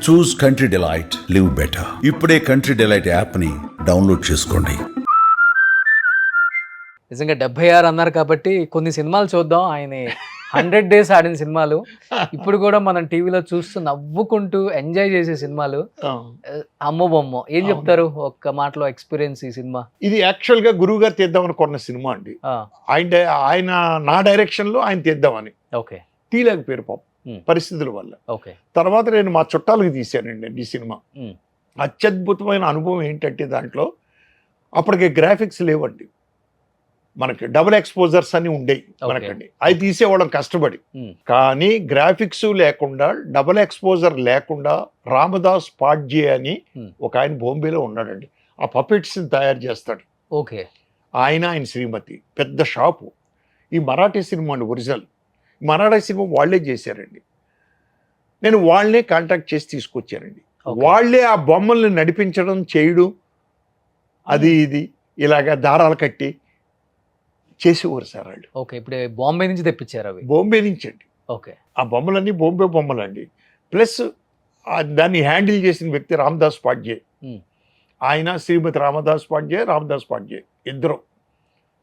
చూస్ country delight, live better. ఇప్పుడే country delight యాప్ని download చేసుకోండి. నిజంగా 76 అన్నారు కాబట్టి కొన్ని సినిమాలు చూద్దాం. ఆయన 100 డేస్ ఆడిన సినిమాలు ఇప్పుడు కూడా మనం టీవీలో చూస్తూ నవ్వుకుంటూ ఎంజాయ్ చేసే సినిమాలు. అమ్మో బొమ్మో ఏం చెప్తారు ఒక్క మాటలో ఎక్స్పీరియన్స్ ఈ సినిమా? ఇది యాక్చువల్ గా గురువు గారు తీద్దాం అనుకున్న సినిమా అండి. ఆయన నా డైరెక్షన్ లో ఆయన తీద్దామని ఓకే తీయలేకపోయారు పాపం పరిస్థితుల వల్ల. ఓకే తర్వాత నేను మా చుట్టాలకు తీశానండి ఈ సినిమా. అత్యద్భుతమైన అనుభవం ఏంటంటే దాంట్లో అప్పటికి గ్రాఫిక్స్ లేవండి, మనకి డబుల్ ఎక్స్పోజర్స్ అని ఉండేవి మనకండి. అవి తీసేవాళ్ళం కష్టపడి. కానీ గ్రాఫిక్స్ లేకుండా డబుల్ ఎక్స్పోజర్ లేకుండా రామదాస్ పాడ్జే అని ఒక ఆయన బాంబేలో ఉన్నాడండి. ఆ పపెట్స్ తయారు చేస్తాడు. ఓకే ఆయన శ్రీమతి పెద్ద షాపు. ఈ మరాఠీ సినిమా అండి ఒరిజినల్. మరాఠీ సినిమా వాళ్ళే చేశారండి. నేను వాళ్ళనే కాంటాక్ట్ చేసి తీసుకొచ్చానండి. వాళ్ళే ఆ బొమ్మల్ని నడిపించడం చేయడం అది ఇది ఇలాగా దారాలు కట్టి చేసేవారు సార్ వాళ్ళు. ఓకే ఇప్పుడు బాంబే నుంచి తెప్పించారు అవి? బాంబే నుంచి అండి. ఓకే ఆ బొమ్మలన్నీ బాంబే బొమ్మలండి. ప్లస్ దాన్ని హ్యాండిల్ చేసిన వ్యక్తి రామదాస్ పాడ్జే. ఆయన శ్రీమతి రామదాస్ పాడ్జే ఇద్దరు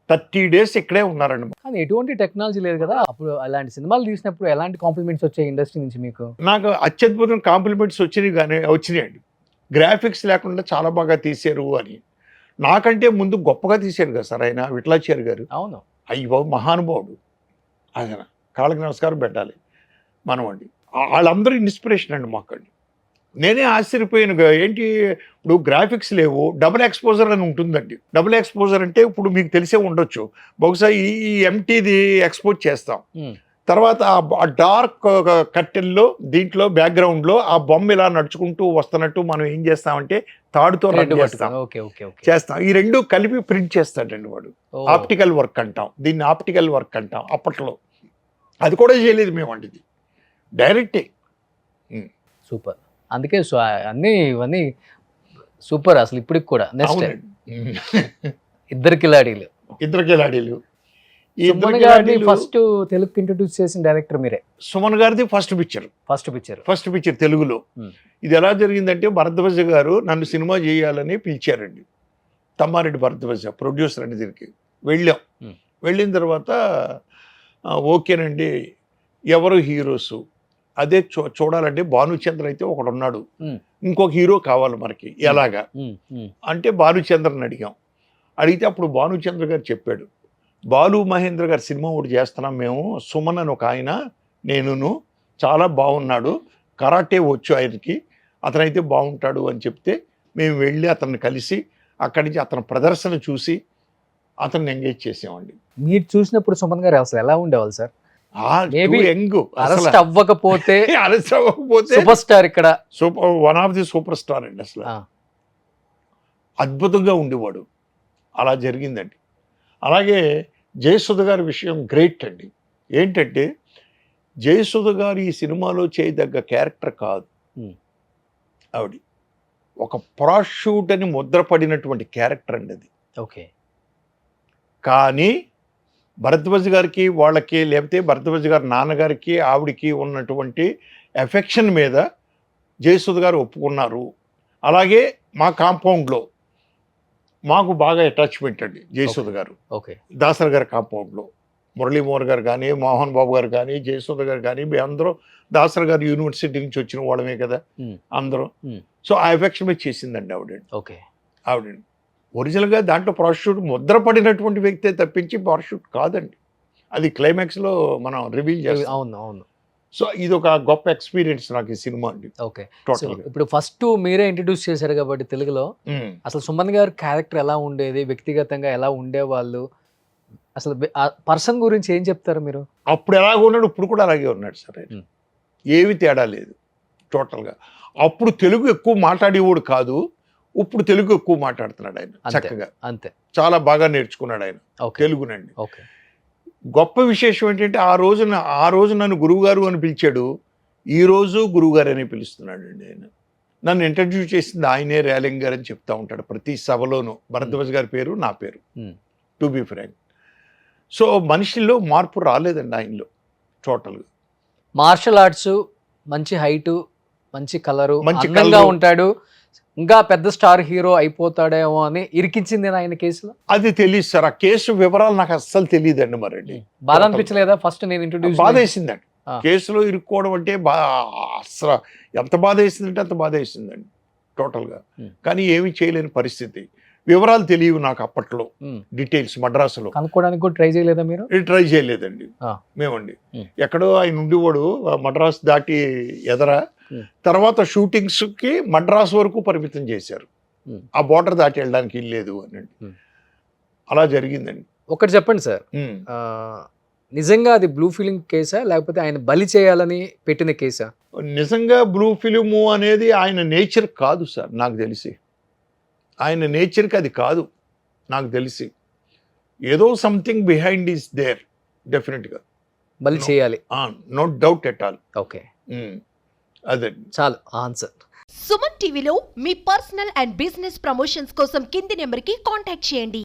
30 డేస్ ఇక్కడే ఉన్నారండి. కానీ ఎటువంటి టెక్నాలజీ లేదు కదా అప్పుడు. అలాంటి సినిమాలు తీసినప్పుడు ఎలాంటి కాంప్లిమెంట్స్ వచ్చాయి ఇండస్ట్రీ నుంచి మీకు? నాకు అత్యద్భుతం కాంప్లిమెంట్స్ వచ్చినాయండి. గ్రాఫిక్స్ లేకుండా చాలా బాగా తీశారు అని. నాకంటే ముందు గొప్పగా తీశారు కదా సార్ ఆయన విఠలాచారి గారు. అవును, అయ్యో మహానుభావుడు. ఆయన కాళ్ళకి నమస్కారం పెట్టాలి మనం అండి. వాళ్ళందరూ ఇన్స్పిరేషన్ అండి మాకండి. నేనే ఆశ్చర్యపోయాను. ఏంటి ఇప్పుడు గ్రాఫిక్స్ లేవు, డబుల్ ఎక్స్పోజర్ అని ఉంటుందండి. డబుల్ ఎక్స్పోజర్ అంటే ఇప్పుడు మీకు తెలిసే ఉండొచ్చు, బహుశా ఈ ఎంటీది ఎక్స్పోజ్ చేస్తాం. తర్వాత ఆ డార్క్ కట్టెల్లో దీంట్లో బ్యాక్గ్రౌండ్లో ఆ బొమ్మ ఇలా నడుచుకుంటూ వస్తున్నట్టు మనం ఏం చేస్తామంటే తాడుతో చేస్తాం. ఈ రెండు కలిపి ప్రింట్ చేస్తాడండి వాడు. ఆప్టికల్ వర్క్ అంటాం దీన్ని, ఆప్టికల్ వర్క్ అంటాం. అప్పట్లో అది కూడా చేయలేదు మేము అండి, ఇది డైరెక్టే. సూపర్. అందుకే ఇవన్నీ సూపర్ అసలు ఇప్పటికి కూడా. నెక్స్ట్ ఇద్దరు కిలాడీలు. ఫస్ట్ తెలుగు ఇంట్రడ్యూస్ చేసిన డైరెక్టర్ మీరే. సుమన్ గారిది ఫస్ట్ పిక్చర్ తెలుగులో. ఇది ఎలా జరిగిందంటే భరద్వాజ గారు నన్ను సినిమా చేయాలని పిలిచారండి. తమ్మారెడ్డి భరద్వాజ ప్రొడ్యూసర్ అని దీనికి వెళ్ళిన తర్వాత ఓకేనండి ఎవరు హీరోస్ అదే చూడాలంటే భానుచంద్ర అయితే ఒకడు ఉన్నాడు, ఇంకొక హీరో కావాలి మనకి ఎలాగా అంటే భానుచంద్రని అడిగితే అప్పుడు భానుచంద్ర గారు చెప్పాడు, బాలు మహేంద్ర గారి సినిమా ఒకటి చేస్తున్నాం మేము, సుమన్ అని ఒక ఆయన నేను, చాలా బాగున్నాడు, కరాటే వచ్చు ఆయనకి, అతనైతే బాగుంటాడు అని చెప్తే మేము వెళ్ళి అతన్ని కలిసి అక్కడి నుంచి అతని ప్రదర్శన చూసి అతన్ని ఎంగేజ్ చేసామండి. మీరు చూసినప్పుడు సుమన్ గారు అసలు ఎలా ఉండేవాళ్ళు సార్? అరెస్ట్ అవ్వకపోతే సూపర్ స్టార్, ఇక్కడ one of the super star అండి. అసలు అద్భుతంగా ఉండేవాడు. అలా జరిగిందండి. అలాగే జయసుధ గారి విషయం గ్రేట్ అండి. ఏంటంటే జయసుధ గారు ఈ సినిమాలో చేయదగ్గ క్యారెక్టర్ కాదు. ఆవిడ ఒక ప్రాషూట్ అని ముద్రపడినటువంటి క్యారెక్టర్ అండి అది. ఓకే. కానీ భరద్వాజ్ గారికి వాళ్ళకి, లేకపోతే భరద్వాజ్ గారి నాన్నగారికి ఆవిడికి ఉన్నటువంటి ఎఫెక్షన్ మీద జయసుధ గారు ఒప్పుకున్నారు. అలాగే మా కాంపౌండ్లో మాకు బాగా అటాచ్మెంట్ అండి జయసుధ గారు. ఓకే. దాసర్ గారి కాంపౌండ్లో మురళీమోహన్ గారు కానీ, మోహన్ బాబు గారు కానీ, జయసుధ గారు కానీ, అందరూ దాసర్ గారు యూనివర్సిటీ నుంచి వచ్చిన వాళ్ళమే కదా అందరూ. సో ఆ ఎఫెక్షన్ మీద చేసిందండి ఆవిడ. ఓకే. ఆవిడ ఒరిజినల్గా దాంట్లో ప్రాస్టిట్యూట్ ముద్రపడినటువంటి వ్యక్తే తప్పించి ప్రాస్టిట్యూట్ కాదండి. అది క్లైమాక్స్లో మనం రివీల్ చేస్తాం. అవును. సో ఇది ఒక గొప్ప ఎక్స్పీరియన్స్ నాకు ఈ సినిమా అండి. ఓకే. ఇప్పుడు ఫస్ట్ మీరే ఇంట్రడ్యూస్ చేశారు కాబట్టి తెలుగులో, అసలు సుమన్ గారి క్యారెక్టర్ ఎలా ఉండేది, వ్యక్తిగతంగా ఎలా ఉండేవాళ్ళు, అసలు పర్సన్ గురించి ఏం చెప్తారు మీరు? అప్పుడు ఎలాగ ఉన్నాడు, ఇప్పుడు కూడా అలాగే ఉన్నాడు సార్. ఏమి తేడా లేదు టోటల్గా. అప్పుడు తెలుగు ఎక్కువ మాట్లాడేవాడు కాదు, ఇప్పుడు తెలుగు ఎక్కువ మాట్లాడుతున్నాడు ఆయన చక్కగా. అంతే, చాలా బాగా నేర్చుకున్నాడు ఆయన తెలుగునండి. ఓకే. గొప్ప విశేషం ఏంటంటే ఆ రోజు నన్ను గురువుగారు అని పిలిచాడు, ఈ రోజు గురువుగారు అని పిలుస్తున్నాడు అండి ఆయన. నన్ను ఇంట్రడ్యూస్ చేసింది ఆయనే, రేలింగ్ గారు అని చెప్తా ఉంటాడు ప్రతి సభలోనూ. భరద్వాజ్ గారి పేరు, నా పేరు, టు బి ఫ్రాంక్. సో మనిషిలో మార్పు రాలేదండి ఆయనలో టోటల్గా. మార్షల్ ఆర్ట్స్, మంచి హైటు, మంచి కలరు, మంచి అందంగా colour. ఉంటాడు, ఇంకా పెద్ద స్టార్ హీరో అయిపోతాడేమో అని ఇరికించింది ఆయన కేసులో. అది తెలియదు సార్, ఆ కేసు వివరాలు నాకు అస్సలు తెలియదండి మరండి. బాధ అనిపించలేదా ఫస్ట్ నేను ఇంట్రొడ్యూస్? బాధ వేసిందండి, ఆ. కేసులో ఇరుక్కోవడం అంటే అసలు ఎంత బాధ వేసిందంటే అంత బాధ వేసిందండి టోటల్గా. కానీ ఏమీ చేయలేని పరిస్థితి. వివరాలు తెలియవు నాకు అప్పట్లో, డీటెయిల్స్ మద్రాసులో. కనుక్కోవడానికి కూడా ట్రై చేయలేదా మీరు? ట్రై చేయలేదండి మేమండి. ఎక్కడో ఆయన ఉండేవాడు మద్రాసు దాటి ఎదరా. తర్వాత షూటింగ్స్కి మద్రాసు వరకు పరిమితం చేశారు, ఆ బోర్డర్ దాటి వెళ్ళడానికి ఇల్లేదు అనండి. అలా జరిగిందండి. ఒకటి చెప్పండి సార్, నిజంగా అది బ్లూ ఫిలిం కేసా లేకపోతే ఆయన బలి చేయాలని పెట్టిన కేసా? నిజంగా బ్లూ ఫిలిము అనేది ఆయన నేచర్ కాదు సార్ నాకు తెలిసి. ఆయన నేచర్కి అది కాదు నాకు తెలిసి. ఏదో సంథింగ్ బిహైండ్ ఈస్ దేర్ డెఫినెట్గా. బలి చేయాలి, no doubt at all. Okay, అదే చాలు ఆన్సర్. సుమన్ టీవీలో మీ పర్సనల్ అండ్ బిజినెస్ ప్రమోషన్స్ కోసం కింది నెంబర్కి కాంటాక్ట్ చేయండి.